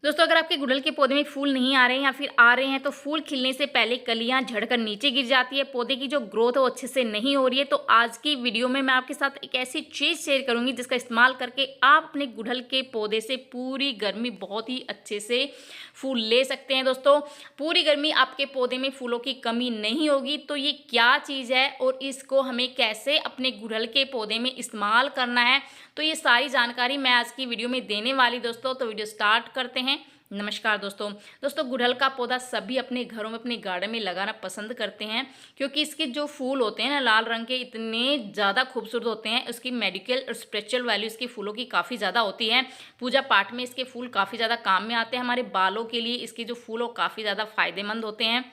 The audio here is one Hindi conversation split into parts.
दोस्तों, अगर आपके गुड़हल के पौधे में फूल नहीं आ रहे हैं या फिर आ रहे हैं तो फूल खिलने से पहले कलियां झड़कर नीचे गिर जाती है, पौधे की जो ग्रोथ है वो अच्छे से नहीं हो रही है, तो आज की वीडियो में मैं आपके साथ एक ऐसी चीज़ शेयर करूंगी जिसका इस्तेमाल करके आप अपने गुड़हल के पौधे से पूरी गर्मी बहुत ही अच्छे से फूल ले सकते हैं। दोस्तों, पूरी गर्मी आपके पौधे में फूलों की कमी नहीं होगी। तो ये क्या चीज़ है और इसको हमें कैसे अपने गुड़हल के पौधे में इस्तेमाल करना है, तो ये सारी जानकारी मैं आज की वीडियो में देने वाली। दोस्तों, तो वीडियो स्टार्ट करते हैं। नमस्कार दोस्तों, गुड़हल का पौधा सभी अपने घरों में, अपने गार्डन में लगाना पसंद करते हैं, क्योंकि इसके जो फूल होते हैं ना, लाल रंग के, इतने ज़्यादा खूबसूरत होते हैं। उसकी मेडिकल और स्पिरिचुअल वैल्यू इसके फूलों की काफ़ी ज़्यादा होती है। पूजा पाठ में इसके फूल काफ़ी ज़्यादा काम में आते हैं। हमारे बालों के लिए इसके जो फूल हो काफ़ी ज़्यादा फायदेमंद होते हैं।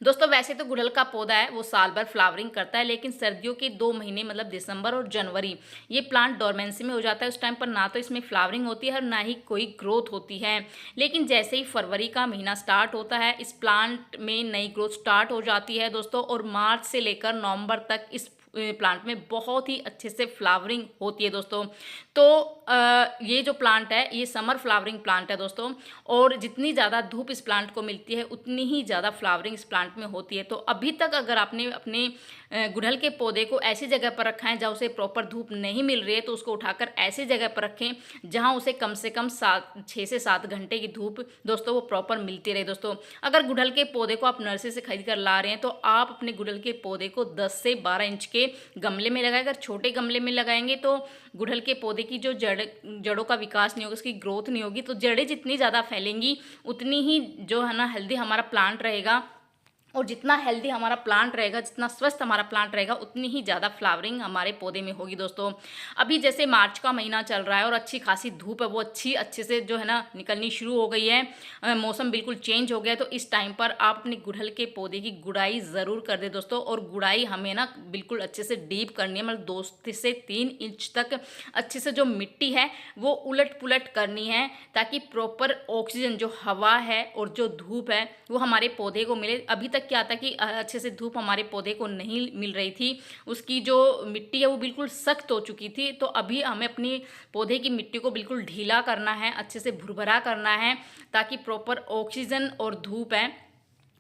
दोस्तों, वैसे तो गुड़हल का पौधा है वो साल भर फ्लावरिंग करता है, लेकिन सर्दियों के 2 महीने मतलब दिसंबर और जनवरी ये प्लांट डोरमेंसी में हो जाता है। उस टाइम पर ना तो इसमें फ्लावरिंग होती है और ना ही कोई ग्रोथ होती है। लेकिन जैसे ही फरवरी का महीना स्टार्ट होता है, इस प्लांट में नई ग्रोथ स्टार्ट हो जाती है दोस्तों, और मार्च से लेकर नवंबर तक इस प्लांट में बहुत ही अच्छे से फ्लावरिंग होती है दोस्तों। तो ये जो प्लांट है ये समर फ्लावरिंग प्लांट है दोस्तों, और जितनी ज़्यादा धूप इस प्लांट को मिलती है उतनी ही ज़्यादा फ्लावरिंग इस प्लांट में होती है। तो अभी तक अगर आपने अपने गुड़हल के पौधे को ऐसी जगह पर रखा है जहाँ उसे प्रॉपर धूप नहीं मिल रही है, तो उसको उठाकर ऐसी जगह पर रखें जहाँ उसे कम से कम 6 से 7 घंटे की धूप दोस्तों वो प्रॉपर मिलती रहे। दोस्तों, अगर गुड़हल के पौधे को आप नर्सरी से खरीद कर ला रहे हैं तो आप अपने गुड़हल के पौधे को 10 से 12 इंच के गमले में लगाएं। अगर छोटे गमले में लगाएंगे तो गुड़हल के पौधे की जो जड़ों का विकास नहीं होगा, उसकी ग्रोथ नहीं होगी। तो जड़ें जितनी ज़्यादा फैलेंगी उतनी ही जो है ना हेल्दी हमारा प्लांट रहेगा, और जितना हेल्दी हमारा प्लांट रहेगा, जितना स्वस्थ हमारा प्लांट रहेगा, उतनी ही ज़्यादा फ्लावरिंग हमारे पौधे में होगी। दोस्तों, अभी जैसे मार्च का महीना चल रहा है और अच्छी खासी धूप है वो अच्छे से जो है ना निकलनी शुरू हो गई है। मौसम बिल्कुल चेंज हो गया है। तो इस टाइम पर आप अपने गुड़हल के पौधे की गुड़ाई ज़रूर कर दें दोस्तों, और गुड़ाई हमें ना बिल्कुल अच्छे से डीप करनी है, मतलब 2 से 3 इंच तक अच्छे से जो मिट्टी है वो उलट पुलट करनी है, ताकि प्रॉपर ऑक्सीजन जो हवा है और जो धूप है वो हमारे पौधे को मिले। अभी तक क्या था कि अच्छे से धूप हमारे पौधे को नहीं मिल रही थी, उसकी जो मिट्टी है वो बिल्कुल सख्त हो चुकी थी। तो अभी हमें अपनी पौधे की मिट्टी को बिल्कुल ढीला करना है, अच्छे से भुरभरा करना है, ताकि प्रॉपर ऑक्सीजन और धूप है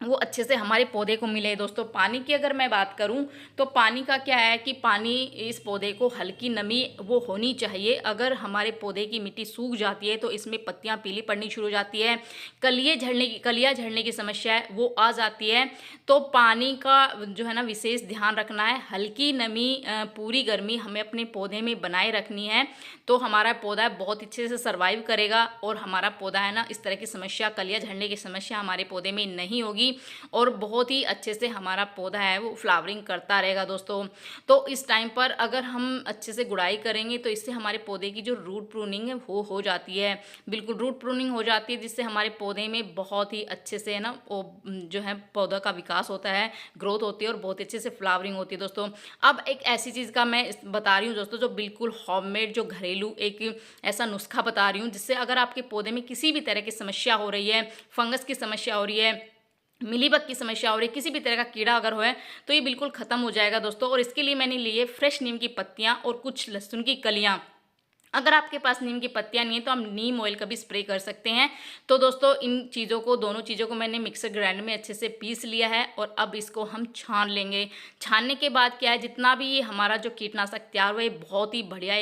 वो अच्छे से हमारे पौधे को मिले। दोस्तों, पानी की अगर मैं बात करूं तो पानी का क्या है कि पानी इस पौधे को हल्की नमी वो होनी चाहिए। अगर हमारे पौधे की मिट्टी सूख जाती है तो इसमें पत्तियां पीली पड़नी शुरू हो जाती है, कलियां झड़ने की समस्या है वो आ जाती है। तो पानी का जो है ना विशेष ध्यान रखना है। हल्की नमी पूरी गर्मी हमें अपने पौधे में बनाए रखनी है, तो हमारा पौधा बहुत अच्छे से सर्वाइव करेगा, और हमारा पौधा है ना इस तरह की समस्या, कलियां झड़ने की समस्या हमारे पौधे में नहीं होगी, और बहुत ही अच्छे से हमारा पौधा है वो फ्लावरिंग करता रहेगा। दोस्तों, तो इस टाइम पर अगर हम अच्छे से गुड़ाई करेंगे तो इससे हमारे पौधे की जो रूट प्रूनिंग है वो हो जाती है, बिल्कुल रूट प्रूनिंग हो जाती है, जिससे हमारे पौधे में बहुत ही अच्छे से ना वो जो है पौधा का विकास होता है, ग्रोथ होती है, और बहुत अच्छे से फ्लावरिंग होती है। दोस्तों, अब एक ऐसी चीज़ का मैं बता रही हूँ दोस्तों, जो बिल्कुल होममेड, जो घरेलू एक ऐसा नुस्खा बता रही हूँ, जिससे अगर आपके पौधे में किसी भी तरह की समस्या हो रही है, फंगस की समस्या हो रही है, मिलीबग की समस्या हो रही है, किसी भी तरह का कीड़ा अगर है तो ये बिल्कुल खत्म हो जाएगा दोस्तों। और इसके लिए मैंने लिए फ्रेश नीम की पत्तियां और कुछ लहसुन की कलियां। अगर आपके पास नीम की पत्तियां नहीं है तो आप नीम ऑयल का भी स्प्रे कर सकते हैं। तो दोस्तों, इन चीज़ों को, दोनों चीज़ों को मैंने मिक्सर ग्राइंडर में अच्छे से पीस लिया है, और अब इसको हम छान लेंगे। छानने के बाद क्या है, जितना भी ये हमारा जो कीटनाशक तैयार हुआ है बहुत ही बढ़िया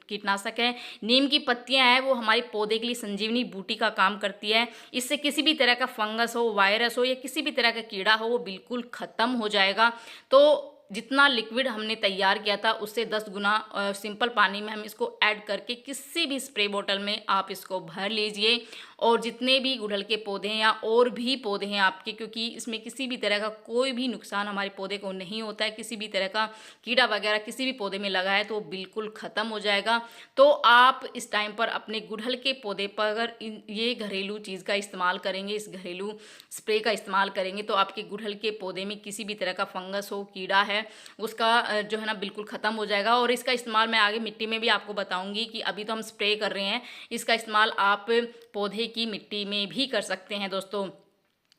कीटनाशक है। नीम की पत्तियां हैं वो हमारे पौधे के लिए संजीवनी बूटी का काम करती है। इससे किसी भी तरह का फंगस हो, वायरस हो, या किसी भी तरह का कीड़ा हो वो बिल्कुल ख़त्म हो जाएगा। तो जितना लिक्विड हमने तैयार किया था उससे 10 गुना सिंपल पानी में हम इसको ऐड करके किसी भी स्प्रे बोतल में आप इसको भर लीजिए, और जितने भी गुड़हल के पौधे हैं या और भी पौधे हैं आपके, क्योंकि इसमें किसी भी तरह का कोई भी नुकसान हमारे पौधे को नहीं होता है, किसी भी तरह का कीड़ा वगैरह किसी भी पौधे में लगा है तो बिल्कुल ख़त्म हो जाएगा। तो आप इस टाइम पर अपने गुड़हल के पौधे पर अगर ये घरेलू चीज़ का इस्तेमाल करेंगे, इस घरेलू स्प्रे का इस्तेमाल करेंगे, तो आपके गुड़हल के पौधे में किसी भी तरह का फंगस हो, कीड़ा है, उसका जो है ना बिल्कुल ख़त्म हो जाएगा। और इसका इस्तेमाल मैं आगे मिट्टी में भी आपको बताऊंगी, कि अभी तो हम स्प्रे कर रहे हैं, इसका इस्तेमाल आप पौधे की मिट्टी में भी कर सकते हैं। दोस्तों,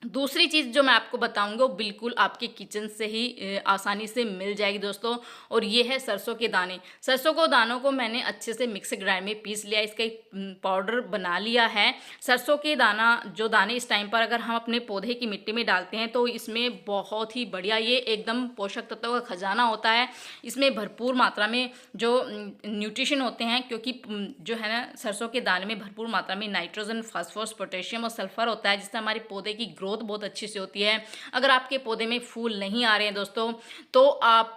दूसरी चीज़ जो मैं आपको बताऊँगी वो बिल्कुल आपके किचन से ही आसानी से मिल जाएगी दोस्तों, और ये है सरसों के दाने। सरसों को दानों को मैंने अच्छे से मिक्सी ग्राइंडर में पीस लिया, इसका एक पाउडर बना लिया है। सरसों के दाने इस टाइम पर अगर हम अपने पौधे की मिट्टी में डालते हैं तो इसमें बहुत ही बढ़िया, ये एकदम पोषक तत्वों का खजाना होता है। इसमें भरपूर मात्रा में जो न्यूट्रिशन होते हैं, क्योंकि जो है ना सरसों के दाने में भरपूर मात्रा में नाइट्रोजन, फास्फोरस, पोटेशियम और सल्फर होता है, जिससे हमारे पौधे की ग्रोथ बहुत अच्छी से होती है। अगर आपके पौधे में फूल नहीं आ रहे हैं दोस्तों, तो आप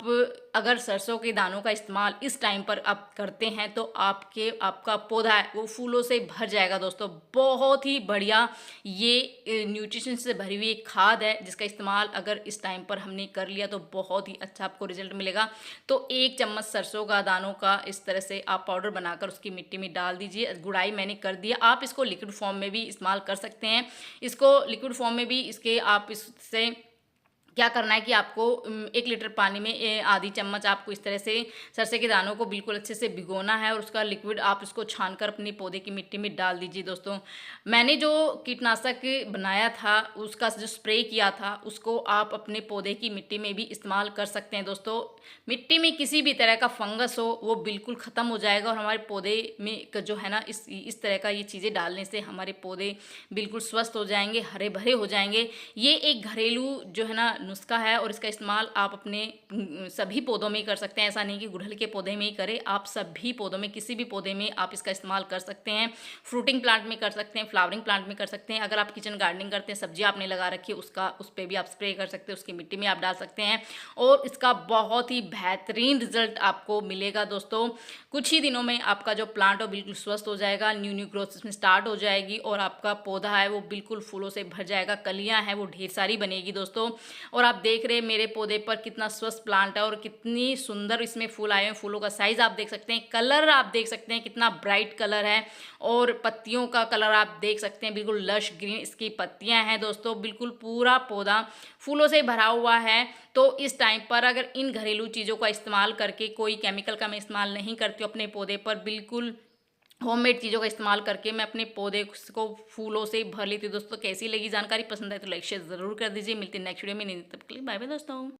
अगर सरसों के दानों का इस्तेमाल इस टाइम पर आप करते हैं तो आपका पौधा है वो फूलों से भर जाएगा दोस्तों। बहुत ही बढ़िया ये न्यूट्रिशन से भरी हुई एक खाद है, जिसका इस्तेमाल अगर इस टाइम पर हमने कर लिया तो बहुत ही अच्छा आपको रिजल्ट मिलेगा। तो 1 चम्मच सरसों का दानों का इस तरह से आप पाउडर बनाकर उसकी मिट्टी में डाल दीजिए। गुड़ाई मैंने कर दिया, आप इसको लिक्विड फॉर्म में भी इस्तेमाल कर सकते हैं। इसको लिक्विड फॉर्म में भी इसके आप इससे क्या करना है कि आपको 1 लीटर पानी में आधी चम्मच आपको इस तरह से सरसों के दानों को बिल्कुल अच्छे से भिगोना है, और उसका लिक्विड आप इसको छानकर अपने पौधे की मिट्टी में डाल दीजिए दोस्तों। मैंने जो कीटनाशक बनाया था, उसका जो स्प्रे किया था, उसको आप अपने पौधे की मिट्टी में भी इस्तेमाल कर सकते हैं दोस्तों। मिट्टी में किसी भी तरह का फंगस हो वो बिल्कुल ख़त्म हो जाएगा, और हमारे पौधे में जो है ना इस तरह का ये चीज़ें डालने से हमारे पौधे बिल्कुल स्वस्थ हो जाएंगे, हरे भरे हो जाएंगे। ये एक घरेलू जो है ना नुस्खा है, और इसका इस्तेमाल आप अपने सभी पौधों में कर सकते हैं। ऐसा नहीं कि गुड़हल के पौधे में ही करें, आप सभी पौधों में, किसी भी पौधे में आप इसका इस्तेमाल कर सकते हैं। फ्रूटिंग प्लांट में कर सकते हैं, फ्लावरिंग प्लांट में कर सकते हैं। अगर आप किचन गार्डनिंग करते हैं, सब्जी आपने लगा रखी है, उस पर भी आप स्प्रे कर सकते हैं, उसकी मिट्टी में आप डाल सकते हैं, और इसका बहुत ही बेहतरीन रिजल्ट आपको मिलेगा दोस्तों। कुछ ही दिनों में आपका जो प्लांट हो बिल्कुल स्वस्थ हो जाएगा, न्यू ग्रोथ इसमें स्टार्ट हो जाएगी, और आपका पौधा है वो बिल्कुल फूलों से भर जाएगा, कलियां हैं वो ढेर सारी बनेगी दोस्तों। और आप देख रहे हैं मेरे पौधे पर कितना स्वस्थ प्लांट है, और कितनी सुंदर इसमें फूल आए हैं। फूलों का साइज आप देख सकते हैं, कलर आप देख सकते हैं कितना ब्राइट कलर है, और पत्तियों का कलर आप देख सकते हैं बिल्कुल लश ग्रीन इसकी पत्तियां हैं दोस्तों। बिल्कुल पूरा पौधा फूलों से भरा हुआ है। तो इस टाइम पर अगर इन घरेलू चीज़ों का इस्तेमाल करके, कोई केमिकल का मैं इस्तेमाल नहीं करती हूँ अपने पौधे पर, बिल्कुल होममेड चीज़ों का इस्तेमाल करके मैं अपने पौधे को फूलों से भर लेती हूँ दोस्तों। कैसी लगी जानकारी, पसंद आए तो लाइक शेयर ज़रूर कर दीजिए। मिलती है नेक्स्ट वीडियो में, नहीं तब के लिए बाय बाय दोस्तों।